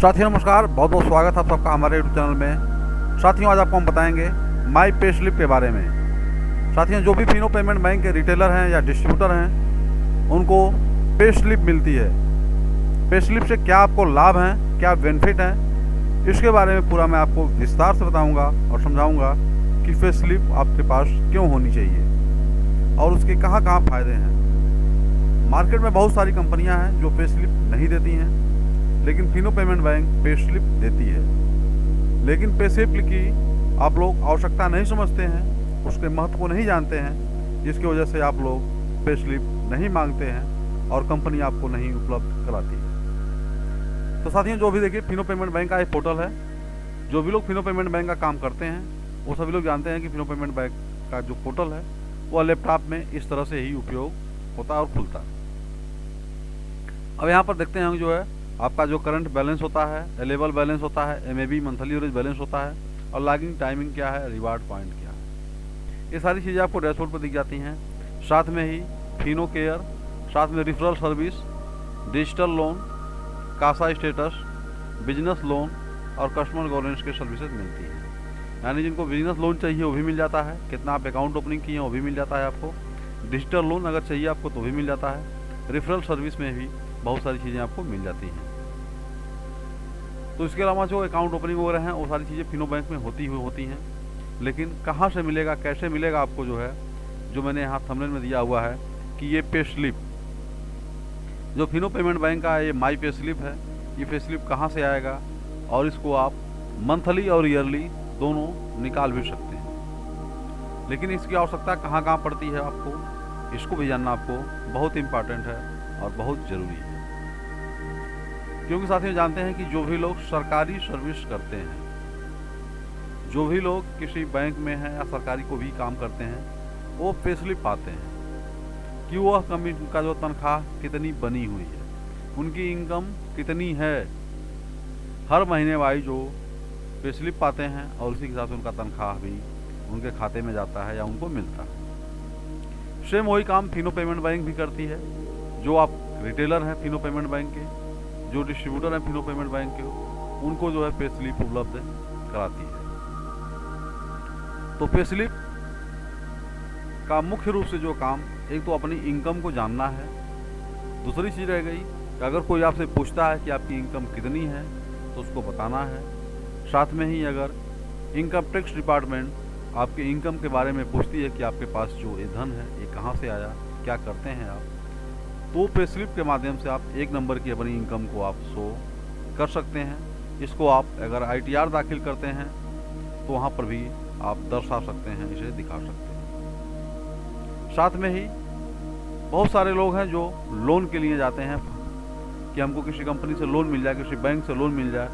साथियों नमस्कार, बहुत बहुत स्वागत है आप सबका हमारे यूट्यूब चैनल में। साथियों आज आपको हम बताएंगे माई पे स्लिप के बारे में। साथियों जो भी फिनो पेमेंट बैंक के रिटेलर हैं या डिस्ट्रीब्यूटर हैं उनको पे स्लिप मिलती है। पे स्लिप से क्या आपको लाभ हैं, क्या बेनिफिट हैं, इसके बारे में पूरा मैं आपको विस्तार से बताऊँगा और समझाऊँगा कि पे स्लिप आपके पास क्यों होनी चाहिए और उसके कहाँ कहाँ फ़ायदे हैं। मार्केट में बहुत सारी कंपनियाँ हैं जो पे स्लिप नहीं देती हैं, लेकिन Fino payment bank pay slip देती है। लेकिन पे स्लिप की आप लोग आवश्यकता नहीं समझते हैं, उसके महत्व को नहीं जानते हैं, जिसकी वजह से आप लोग पे स्लिप नहीं मांगते हैं और कंपनी आपको नहीं उपलब्ध कराती। तो साथियों जो भी देखिए फिनो पेमेंट बैंक का एक पोर्टल है। जो भी लोग फिनो पेमेंट बैंक का काम करते हैं वो सभी लोग जानते हैं कि फिनो पेमेंट बैंक का जो पोर्टल है वो लैपटॉप में इस तरह से ही उपयोग होता है और खुलता है। अब यहाँ पर देखते हैं जो है आपका जो करंट बैलेंस होता है, अवेलेबल बैलेंस होता है, एमएबी मंथली एवरेज बैलेंस होता है और लॉगिंग टाइमिंग क्या है, रिवार्ड पॉइंट क्या है, ये सारी चीज़ें आपको डैशबोर्ड पर दिख जाती हैं। साथ में ही फिनो केयर, साथ में referral service, digital loan, CASA status, business loan और कस्टमर गवर्नेंस के सर्विसेज मिलती हैं। यानी जिनको बिजनेस लोन चाहिए वो भी मिल जाता है, कितना आप अकाउंट ओपनिंग किए हैं वो भी मिल जाता है आपको। डिजिटल लोन अगर चाहिए आपको तो भी मिल जाता है। रिफरल सर्विस में भी बहुत सारी चीज़ें आपको मिल जाती हैं। तो इसके अलावा जो अकाउंट ओपनिंग वगैरह हैं वो सारी चीज़ें फिनो बैंक में होती हैं। लेकिन कहाँ से मिलेगा, कैसे मिलेगा आपको जो है, जो मैंने यहाँ थंबनेल में दिया हुआ है कि ये पे स्लिप जो फिनो पेमेंट बैंक का ये माई पे स्लिप है, ये पे स्लिप कहाँ से आएगा और इसको आप मंथली और ईयरली दोनों निकाल भी सकते हैं। लेकिन इसकी आवश्यकता कहाँ कहाँ पड़ती है आपको, इसको भी जानना आपको बहुत इम्पॉर्टेंट है और बहुत ज़रूरी है। क्योंकि साथियों जानते हैं कि जो भी लोग सरकारी सर्विस करते हैं, जो भी लोग किसी बैंक में हैं या सरकारी को भी काम करते हैं, वो पे स्लिप पाते हैं कि वह कंपनी का जो तनख्वाह कितनी बनी हुई है, उनकी इनकम कितनी है। हर महीने वाइज जो पे स्लिप पाते हैं और उसी के हिसाब से उनका तनख्वाह भी उनके खाते में जाता है या उनको मिलता है। सेम वही काम फिनो पेमेंट बैंक भी करती है। जो आप रिटेलर हैं फिनो पेमेंट बैंक के, जो डिस्ट्रीब्यूटर हैं फिनो पेमेंट बैंक के, उनको जो है पे स्लिप उपलब्ध कराती है। तो पे स्लिप का मुख्य रूप से जो काम, एक तो अपनी इनकम को जानना है। दूसरी चीज़ रह गई कि अगर कोई आपसे पूछता है कि आपकी इनकम कितनी है तो उसको बताना है। साथ में ही अगर इनकम टैक्स डिपार्टमेंट आपके इनकम के बारे में पूछती है कि आपके पास जो ये धन है ये कहाँ से आया, क्या करते हैं आप, तो पे स्लिप के माध्यम से आप एक नंबर की अपनी इनकम को आप शो कर सकते हैं। इसको आप अगर आईटीआर दाखिल करते हैं तो वहाँ पर भी आप दर्शा सकते हैं, इसे दिखा सकते हैं। साथ में ही बहुत सारे लोग हैं जो लोन के लिए जाते हैं कि हमको किसी कंपनी से लोन मिल जाए, किसी बैंक से लोन मिल जाए,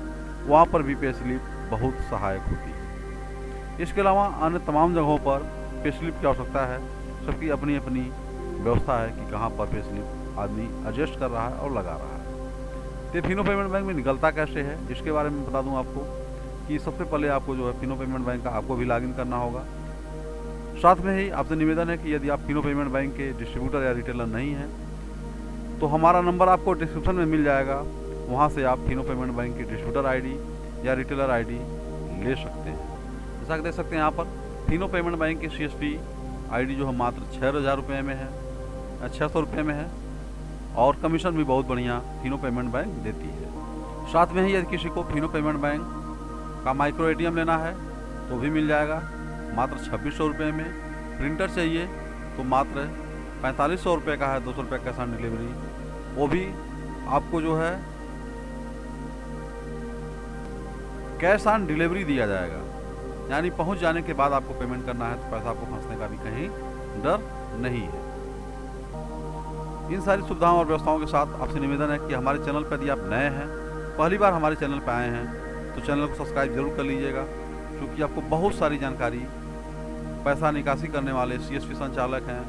वहाँ पर भी पे स्लिप बहुत सहायक होती है। इसके अलावा अन्य तमाम जगहों पर पे स्लिप की आवश्यकता है। सबकी अपनी अपनी व्यवस्था है कि कहाँ पर पे स्लिप आदमी एडजस्ट कर रहा है और लगा रहा है। तो फिनो पेमेंट बैंक में निकलता कैसे है, इसके बारे में बता दूं आपको कि सबसे पहले आपको जो है फिनो पेमेंट बैंक का आपको भी लॉगिन करना होगा। साथ में ही आपसे निवेदन है कि यदि आप फिनो पेमेंट बैंक के डिस्ट्रीब्यूटर या रिटेलर नहीं हैं तो हमारा नंबर आपको डिस्क्रिप्शन में मिल जाएगा, वहाँ से आप फिनो पेमेंट बैंक की डिस्ट्रीब्यूटर आईडी या रिटेलर आईडी ले सकते हैं। जैसा कि देख सकते हैं यहाँ पर फिनो पेमेंट बैंक की CSP आईडी जो है मात्र 6,000 रुपये में है, 600 रुपये में है और कमीशन भी बहुत बढ़िया फिनो पेमेंट बैंक देती है। साथ में ही यदि किसी को फिनो पेमेंट बैंक का माइक्रो ATM लेना है तो भी मिल जाएगा मात्र 2,600 रुपये में। प्रिंटर चाहिए तो मात्र 4,500 रुपये का है, 200 रुपये कैश ऑन डिलीवरी। वो भी आपको जो है कैश ऑन डिलीवरी दिया जाएगा, यानी पहुंच जाने के बाद आपको पेमेंट करना है, तो पैसा आपको फंसने का भी कहीं डर नहीं है। इन सारी सुविधाओं और व्यवस्थाओं के साथ आपसे निवेदन है कि हमारे चैनल पर यदि आप नए हैं, पहली बार हमारे चैनल पर आए हैं, तो चैनल को सब्सक्राइब जरूर कर लीजिएगा, क्योंकि आपको बहुत सारी जानकारी पैसा निकासी करने वाले CSP संचालक हैं,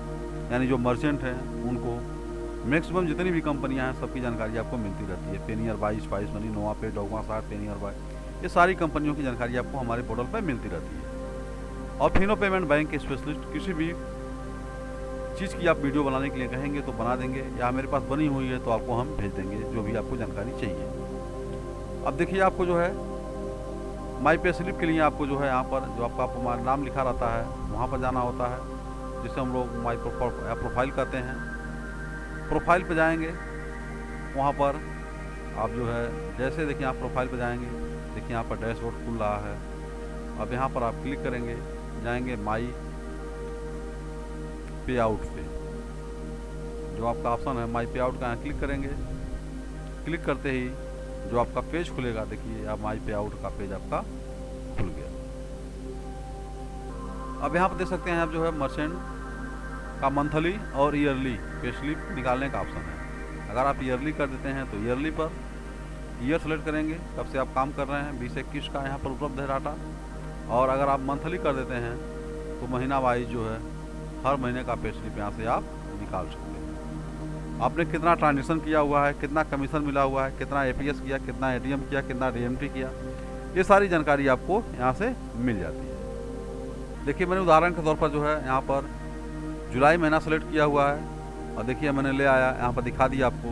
यानी जो मर्चेंट हैं, उनको मैक्सिमम जितनी भी कंपनियां हैं सबकी जानकारी आपको मिलती रहती है। पेनियर बाई, स्पाइस मनी, नोवा पे, डोगमा सार्ट, पेनियर बाई, ये सारी कंपनियों की जानकारी आपको हमारे पोर्टल पर मिलती रहती है। और फिनो पेमेंट बैंक के स्पेशलिस्ट किसी भी चीज़ की आप वीडियो बनाने के लिए कहेंगे तो बना देंगे, या मेरे पास बनी हुई है तो आपको हम भेज देंगे जो भी आपको जानकारी चाहिए। अब देखिए आपको जो है माई पे स्लिप के लिए आपको जो है यहाँ पर जो आपका नाम लिखा रहता है वहाँ पर जाना होता है, जिसे हम लोग माई प्रोफाइल कहते हैं। प्रोफाइल पे जाएंगे, वहाँ पर आप जो है जैसे देखिए आप प्रोफाइल पे जाएंगे, देखिए यहाँ पर डैशबोर्ड खुल रहा है। अब यहाँ पर आप क्लिक करेंगे, जाएंगे माई पे आउट पे, जो आपका ऑप्शन है माई पे आउट का, यहाँ क्लिक करेंगे। क्लिक करते ही जो आपका पेज खुलेगा, देखिए आप माई पे आउट का पेज आपका खुल गया। अब यहाँ पर देख सकते हैं आप जो है मर्चेंट का मंथली और ईयरली पे स्लिप निकालने का ऑप्शन है। अगर आप ईयरली कर देते हैं तो ईयरली पर ईयर सेलेक्ट करेंगे, कब से आप काम कर रहे हैं, 2021 का यहाँ पर उपलब्ध है डाटा। और अगर आप मंथली कर देते हैं तो महीना वाइज जो है हर महीने का पे स्लिप यहाँ से आप निकाल सकते हैं। आपने कितना ट्रांजेक्शन किया हुआ है, कितना कमीशन मिला हुआ है, कितना एपीएस किया, कितना एटीएम किया, कितना डीएमटी किया, ये सारी जानकारी आपको यहाँ से मिल जाती है। देखिए मैंने उदाहरण के तौर पर जो है यहाँ पर जुलाई महीना सेलेक्ट किया हुआ है, और देखिए मैंने ले आया यहाँ पर दिखा दिया आपको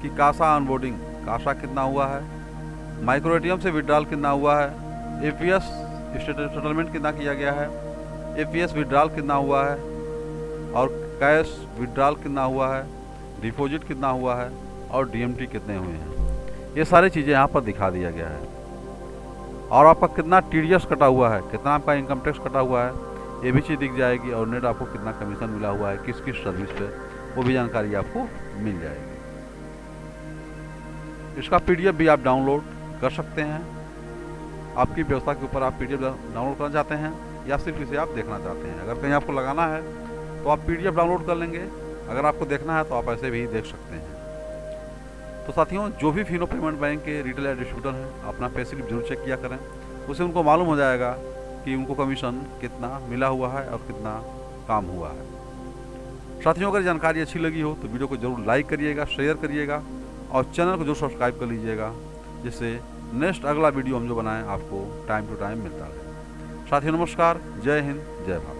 कि कासा ऑनबोर्डिंग, कासा कितना हुआ है, माइक्रो एटीएम से विड्रॉल कितना हुआ है, एपीएस सेटलमेंट कितना किया गया है, एपीएस विड्रॉल कितना हुआ है, और कैश विड्रॉल कितना हुआ है, डिपॉजिट कितना हुआ है, और डीएमटी कितने हुए हैं। ये सारी चीज़ें यहाँ पर दिखा दिया गया है। और आपका कितना टीडीएस कटा हुआ है, कितना आपका इनकम टैक्स कटा हुआ है, ये भी चीज़ दिख जाएगी। और नेट आपको कितना कमीशन मिला हुआ है, किस किस सर्विस पे, वो भी जानकारी आपको मिल जाएगी। इसका पीडीएफ भी आप डाउनलोड कर सकते हैं। आपकी व्यवस्था के ऊपर आप पीडीएफ डाउनलोड करना चाहते हैं या सिर्फ इसे आप देखना चाहते हैं। अगर कहीं आपको लगाना है तो आप पीडीएफ डाउनलोड कर लेंगे, अगर आपको देखना है तो आप ऐसे भी देख सकते हैं। तो साथियों, जो भी फिनो पेमेंट बैंक के रिटेल या डिस्ट्रीब्यूटर हैं, अपना पे स्लिप जरूर चेक किया करें, उससे उनको मालूम हो जाएगा कि उनको कमीशन कितना मिला हुआ है और कितना काम हुआ है। साथियों, अगर जानकारी अच्छी लगी हो तो वीडियो को जरूर लाइक करिएगा, शेयर करिएगा और चैनल को जरूर सब्सक्राइब कर लीजिएगा, जिससे नेक्स्ट अगला वीडियो हम जो बनाएं आपको टाइम टू टाइम मिलता रहे। साथियों नमस्कार, जय हिंद, जय भारत।